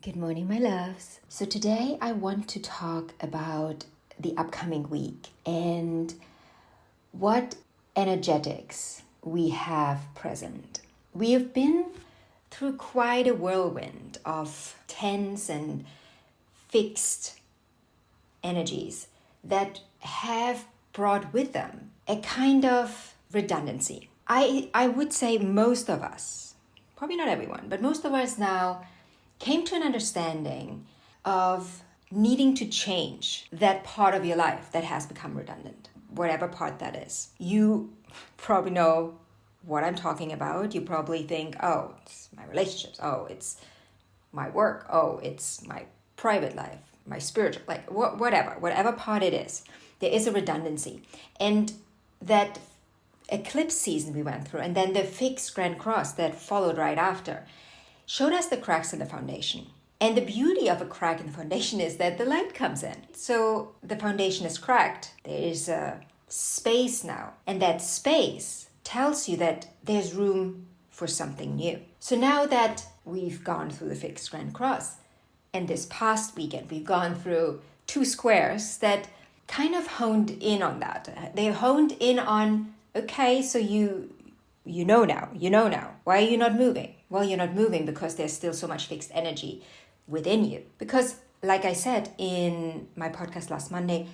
Good morning, my loves. So today I want to talk about the upcoming week and what energetics we have present. We have been through quite a whirlwind of tense and fixed energies that have brought with them a kind of redundancy. I would say most of us, probably not everyone, but most of us now came to an understanding of needing to change that part of your life that has become redundant, whatever part that is. You probably know what I'm talking about. You probably think, oh, it's my relationships. Oh, it's my work. Oh, it's my private life, my spiritual, like whatever part it is. There is a redundancy. And that eclipse season we went through, and then the fixed Grand Cross that followed right after, showed us the cracks in the foundation. And the beauty of a crack in the foundation is that the light comes in. So the foundation is cracked. There is a space now. And that space tells you that there's room for something new. So now that we've gone through the fixed Grand Cross, and this past weekend we've gone through two squares that kind of honed in on that. They honed in on, okay, so you know now. Why are you not moving? Well, you're not moving because there's still so much fixed energy within you. Because, like I said in my podcast last Monday,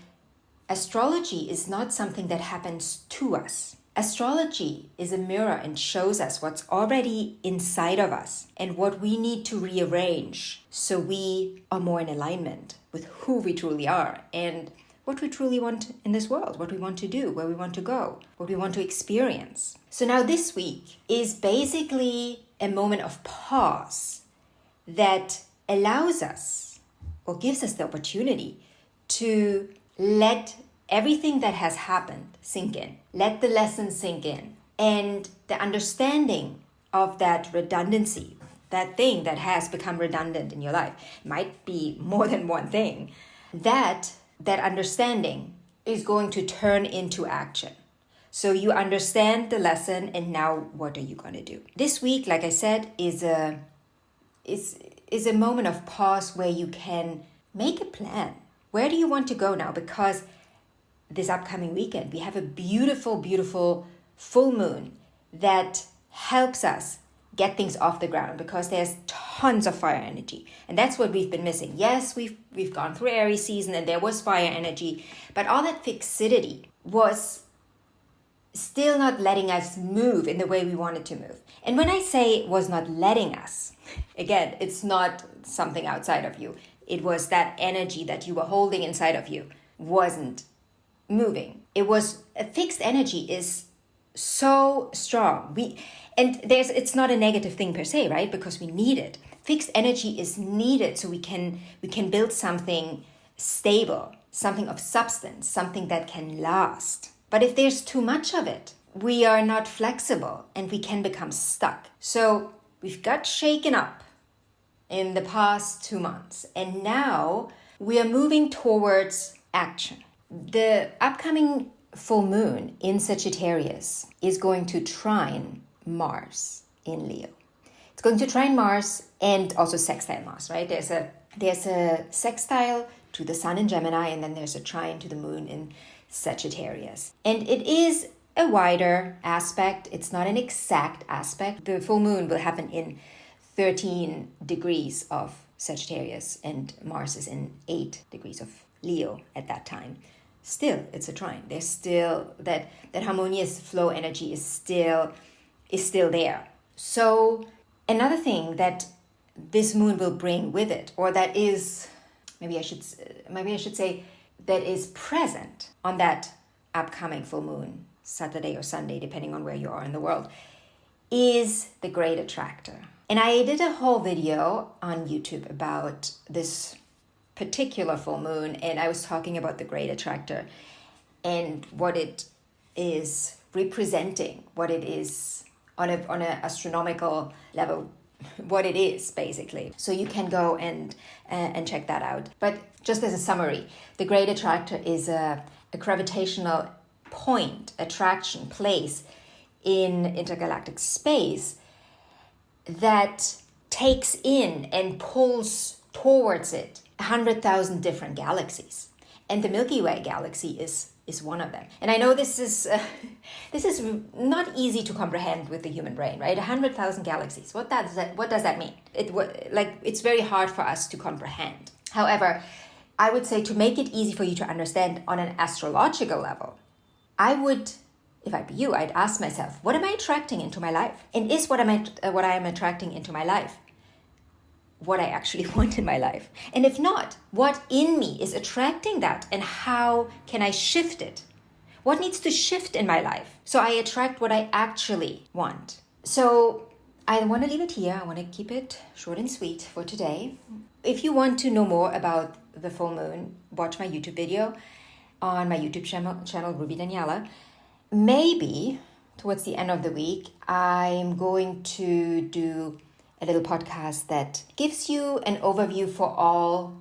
astrology is not something that happens to us. Astrology is a mirror and shows us what's already inside of us and what we need to rearrange so we are more in alignment with who we truly are and what we truly want in this world, what we want to do, where we want to go, what we want to experience. So now this week is basically a moment of pause that allows us or gives us the opportunity to let everything that has happened sink in, let the lessons sink in, and the understanding of that redundancy, that thing that has become redundant in your life, might be more than one thing, that understanding is going to turn into action. So you understand the lesson, and now what are you going to do? This week, like I said, is a moment of pause where you can make a plan. Where do you want to go now? Because this upcoming weekend, we have a beautiful, beautiful full moon that helps us get things off the ground because there's tons of fire energy. And that's what we've been missing. Yes, we've gone through Aries season and there was fire energy, but all that fixity was still not letting us move in the way we wanted to move. And when I say was not letting us, again, it's not something outside of you. It was that energy that you were holding inside of you wasn't moving. It was a fixed energy is so strong. It's not a negative thing per se, right? Because we need it. Fixed energy is needed so we can build something stable, something of substance, something that can last. But if there's too much of it, we are not flexible and we can become stuck. So we've got shaken up in the past 2 months, and now we are moving towards action. The upcoming full moon in Sagittarius is going to trine Mars in Leo. It's going to trine Mars and also sextile Mars, right? There's a sextile to the sun in Gemini, and then there's a trine to the moon in Sagittarius. And it is a wider aspect. It's not an exact aspect. The full moon will happen in 13 degrees of Sagittarius, and Mars is in 8 degrees of Leo at that time. Still, it's a trine. There's still that harmonious flow energy is still there. So another thing that this moon will bring with it, or that is, maybe I should say, that is present on that upcoming full moon, Saturday or Sunday, depending on where you are in the world, is the Great Attractor. And I did a whole video on YouTube about this particular full moon, and I was talking about the Great Attractor and what it is representing, what it is on an astronomical level, what it is basically. So you can go and check that out. But just as a summary, the Great Attractor is a gravitational point, attraction, place in intergalactic space that takes in and pulls towards it 100,000 different galaxies. And the Milky Way galaxy is one of them. And I know this is not easy to comprehend with the human brain, right? 100,000 galaxies. What does that mean? It's very hard for us to comprehend. However, I would say, to make it easy for you to understand on an astrological level, I would, if I'd be you, I'd ask myself, what am I attracting into my life? And is what I am attracting into my life what I actually want in my life? And if not, what in me is attracting that, and how can I shift it? What needs to shift in my life so I attract what I actually want? So I want to leave it here. I want to keep it short and sweet for today. If you want to know more about the full moon, watch my YouTube video on my YouTube channel Ruby Daniela. Maybe towards the end of the week, I'm going to do a little podcast that gives you an overview for all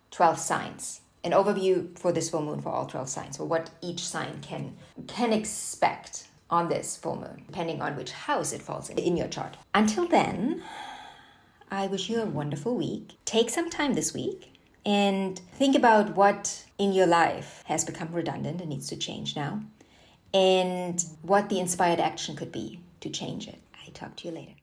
12 signs. An overview for this full moon for all 12 signs, or what each sign can expect on this full moon, depending on which house it falls in your chart. Until then, I wish you a wonderful week. Take some time this week and think about what in your life has become redundant and needs to change now, and what the inspired action could be to change it. I talk to you later.